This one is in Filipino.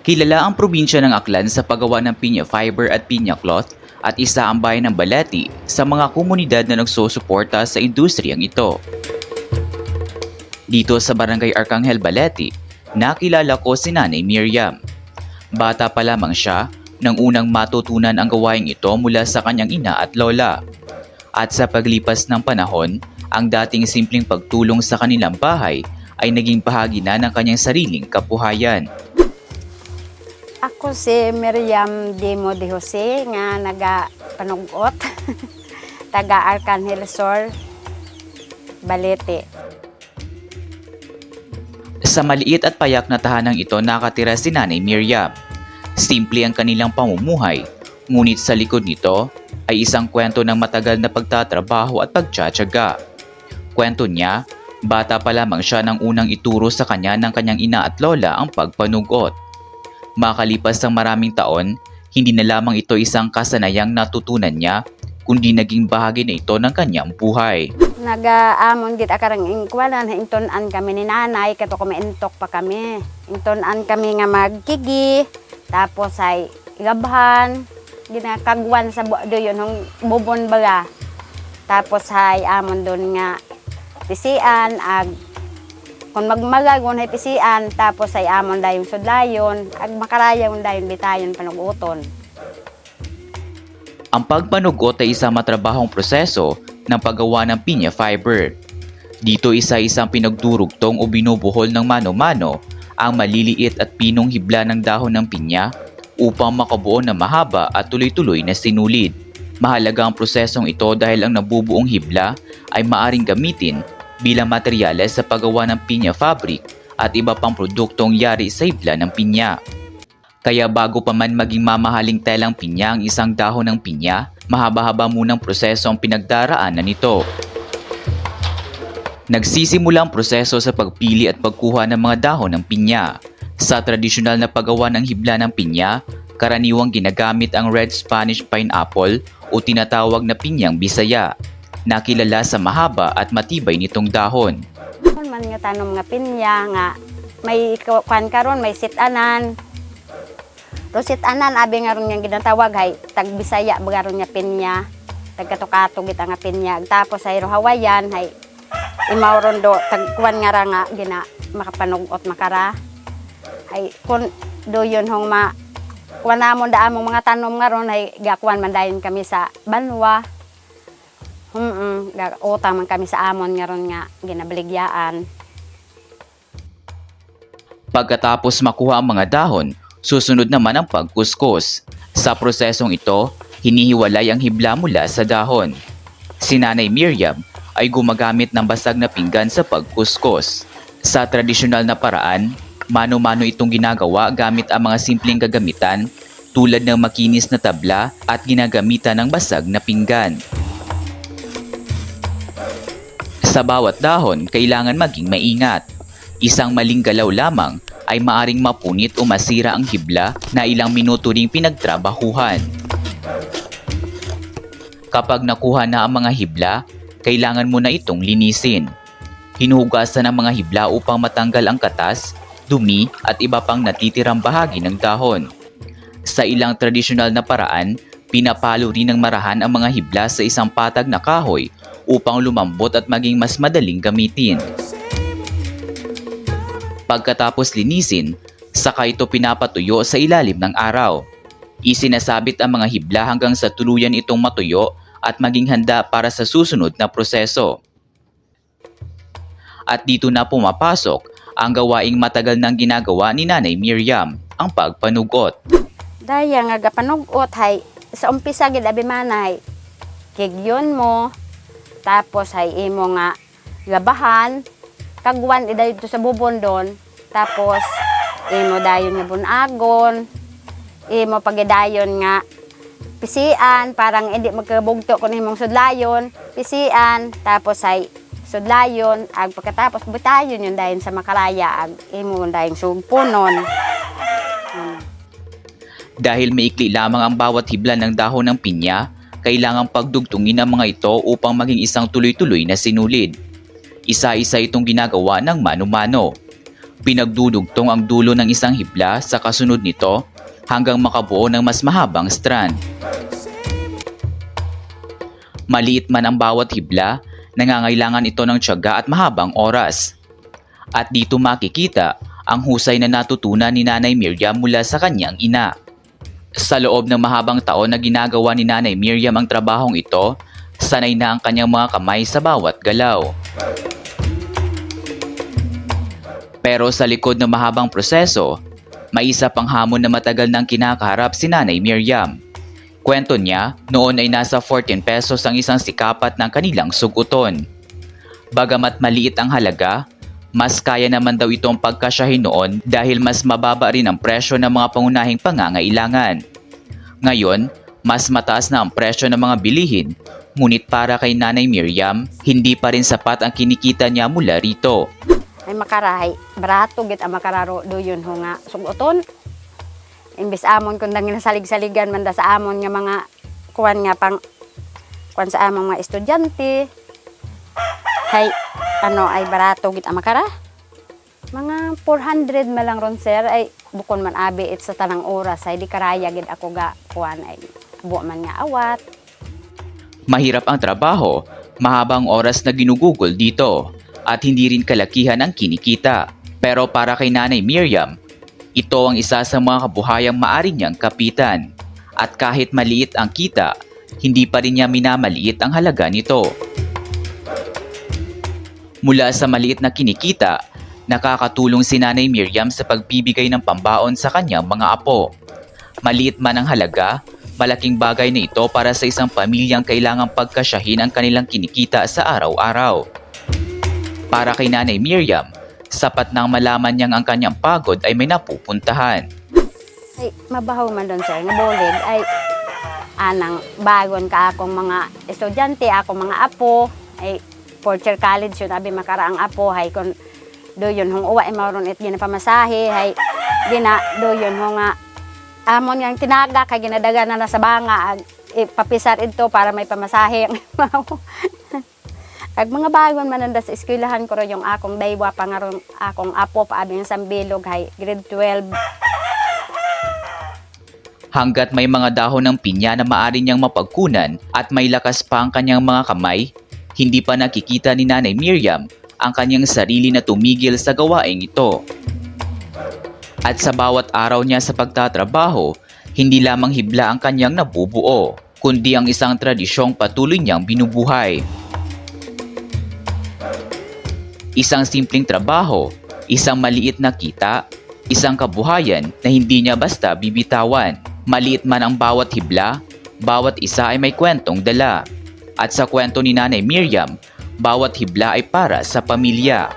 Kilala ang probinsya ng Aklan sa paggawa ng pinya fiber at pinya cloth at isa ang bayan ng Balete sa mga komunidad na nagsusuporta sa industriyang ito. Dito sa Barangay Arcangel Balete, nakilala ko si Nanay Miriam. Bata pa lamang siya nang unang matutunan ang gawaing ito mula sa kanyang ina at lola. At sa paglipas ng panahon, ang dating simpleng pagtulong sa kanilang bahay ay naging bahagi na ng kanyang sariling kabuhayan. Ako si Miriam Demo de Jose nga naga-panugot, taga Arcangel Sur, Balete. Sa maliit at payak na tahanang ito nakatira si Nanay Miriam. Simple ang kanilang pamumuhay, ngunit sa likod nito ay isang kwento ng matagal na pagtatrabaho at pagtsatsaga. Kwento niya, bata pa lamang siya nang unang ituro sa kanya ng kanyang ina at lola ang pagpanugot. Makalipas ang maraming taon, hindi na lamang ito isang kasanayang natutunan niya, kundi naging bahagi na ito ng kanyang buhay. Nagaamon gid akarang ingkwanan, inton-an kami ni nanay, kato kami intok pa kami. Inton-an kami nga magkigi, tapos ay igabhan, ginakagwan sa doon ng bubon baga. Tapos ay amon doon nga pisian, kung magmagagon ay pisian, tapos ay amon dayon sudlayon, ag makarayaw dayon bitayon panuguton. Ang pagpanugot ay isang matrabahong proseso ng paggawa ng pinya fiber. Dito isa-isang pinagdurugtong o binubuhol ng mano-mano ang maliliit at pinong hibla ng dahon ng pinya upang makabuo na mahaba at tuloy-tuloy na sinulid. Mahalaga ang prosesong ito dahil ang nabubuong hibla ay maaring gamitin bilang materyales sa paggawa ng pinya fabric at iba pang produktong yari sa hibla ng pinya. Kaya bago pa man maging mamahaling telang pinya ang isang dahon ng pinya, mahaba-haba munang proseso ang pinagdaraanan nito. Nagsisimula ang proseso sa pagpili at pagkuha ng mga dahon ng pinya. Sa tradisyonal na paggawa ng hibla ng pinya, karaniwang ginagamit ang red Spanish pineapple o tinatawag na pinyang Bisaya, nakilala sa mahaba at matibay nitong dahon. Kung man nga tanom nga pinya nga, may kwan karon may sitanan. Rositanan abi nga ron nga ginatawag hay tag Bisaya bagaron nga pinya, tag katukato git nga pinya. Tapos ay Hawayan hay imawron do tag kwan nga ra nga gina makapanugot makara. Hay kun do yun hong ma kuan namon da among mga tanom nga ron hay gakuan man dayon kami sa banwa. Utang man kami sa amon nga ron nga ginabaligyaan. Pagkatapos makuha ang mga dahon, susunod naman ang pagkuskus. Sa prosesong ito, hinihiwalay ang hibla mula sa dahon. Si Nanay Miriam ay gumagamit ng basag na pinggan sa pagkuskus. Sa tradisyonal na paraan, mano-mano itong ginagawa gamit ang mga simpleng gagamitan tulad ng makinis na tabla at ginagamitan ng basag na pinggan. Sa bawat dahon, kailangan maging maingat. Isang maling galaw lamang ay maaring mapunit o masira ang hibla na ilang minuto ring pinagtrabahuhan. Kapag nakuha na ang mga hibla, kailangan mo na itong linisin. Hinuhugasan ang mga hibla upang matanggal ang katas, dumi at iba pang natitirang bahagi ng dahon. Sa ilang tradisyonal na paraan, pinapalo rin ng marahan ang mga hibla sa isang patag na kahoy upang lumambot at maging mas madaling gamitin. Pagkatapos linisin, saka ito pinapatuyo sa ilalim ng araw. Isinasabit ang mga hibla hanggang sa tuluyan itong matuyo at maging handa para sa susunod na proseso. At dito na pumapasok ang gawaing matagal nang ginagawa ni Nanay Miriam, ang pagpanugot. Daya nga gapanugot hay sa umpisa gid abi manay kigyon mo, tapos ay imo nga gabahan kagwan iday dito sa bubon doon, tapos imo dayon nga bunagon, imo pagidayon nga pisian parang hindi magkabugto kun imong sudlayon, pisian tapos ay sudlayon ag pagkatapos butayon yun dayon sa makalaya ag imo dayon sugpunon. Dahil maikli lamang ang bawat hibla ng dahon ng pinya, kailangang pagdugtungin ang mga ito upang maging isang tuloy-tuloy na sinulid. Isa-isa itong ginagawa ng mano-mano. Pinagdudugtong ang dulo ng isang hibla sa kasunod nito hanggang makabuo ng mas mahabang strand. Maliit man ang bawat hibla, nangangailangan ito ng tiyaga at mahabang oras. At dito makikita ang husay na natutunan ni Nanay Miriam mula sa kanyang ina. Sa loob ng mahabang taon na ginagawa ni Nanay Miriam ang trabahong ito, sanay na ang kanyang mga kamay sa bawat galaw. Pero sa likod ng mahabang proseso, may isa pang hamon na matagal nang kinakaharap si Nanay Miriam. Kwento niya, noon ay nasa 14 pesos ang isang sikapat ng kanilang suguton. Bagamat maliit ang halaga, mas kaya naman daw itong pagkasyahin noon dahil mas mababa rin ang presyo ng mga pangunahing pangangailangan. Ngayon, mas mataas na ang presyo ng mga bilihin, ngunit para kay Nanay Miriam, hindi pa rin sapat ang kinikita niya mula rito. Ay makarahay, barato git ang makararo do yun ho nga suguton. Imbis amon kung dang nasalig-saligan man da sa amon nga mga kuwan nga pang kuwan sa among mga estudyante. Hay ay barato git ang makara. Mga 400 malang ron sir ay bukon man abi it sa tanang oras ay di karaya gid ako ga kuwan ay buwa man nga awat. Mahirap ang trabaho, mahabang oras na ginugugol dito, at hindi rin kalakihan ang kinikita. Pero para kay Nanay Miriam, ito ang isa sa mga kabuhayang maaari niyang kapitan. At kahit maliit ang kita, hindi pa rin niya minamaliit ang halaga nito. Mula sa maliit na kinikita, nakakatulong si Nanay Miriam sa pagbibigay ng pambaon sa kanyang mga apo. Maliit man ang halaga, malaking bagay na ito para sa isang pamilyang kailangang pagkasyahin ang kanilang kinikita sa araw-araw. Para kay Nanay Miriam, sapat nang malaman niyang ang kanyang pagod ay may napupuntahan. Ay mabahaw man doon sir nga bolid ay anang bagon ka akong mga estudyante, akong mga apo ay fourth year college yun abi makaraang apo hay kon do yun hong uwa ay mauron it ginapamasahe hay gina do yun hong nga amon yang tinaga kay ginadaga na sa banga ipapisar ito para may pamasahe. Ag mga bagon man nanda sa eskwelahan ko ro yung akong daywa pangaron akong apo paabi ng Sambilog hay grade 12. Hanggat may mga dahon ng pinya na maaari niyang mapagkunan at may lakas pa ang kanyang mga kamay, hindi pa nakikita ni Nanay Miriam ang kanyang sarili na tumigil sa gawaing ito. At sa bawat araw niya sa pagtatrabaho, hindi lamang hibla ang kanyang nabubuo, kundi ang isang tradisyong patuloy niyang binubuhay. Isang simpleng trabaho, isang maliit na kita, isang kabuhayan na hindi niya basta bibitawan. Maliit man ang bawat hibla, bawat isa ay may kwentong dala. At sa kwento ni Nanay Miriam, bawat hibla ay para sa pamilya.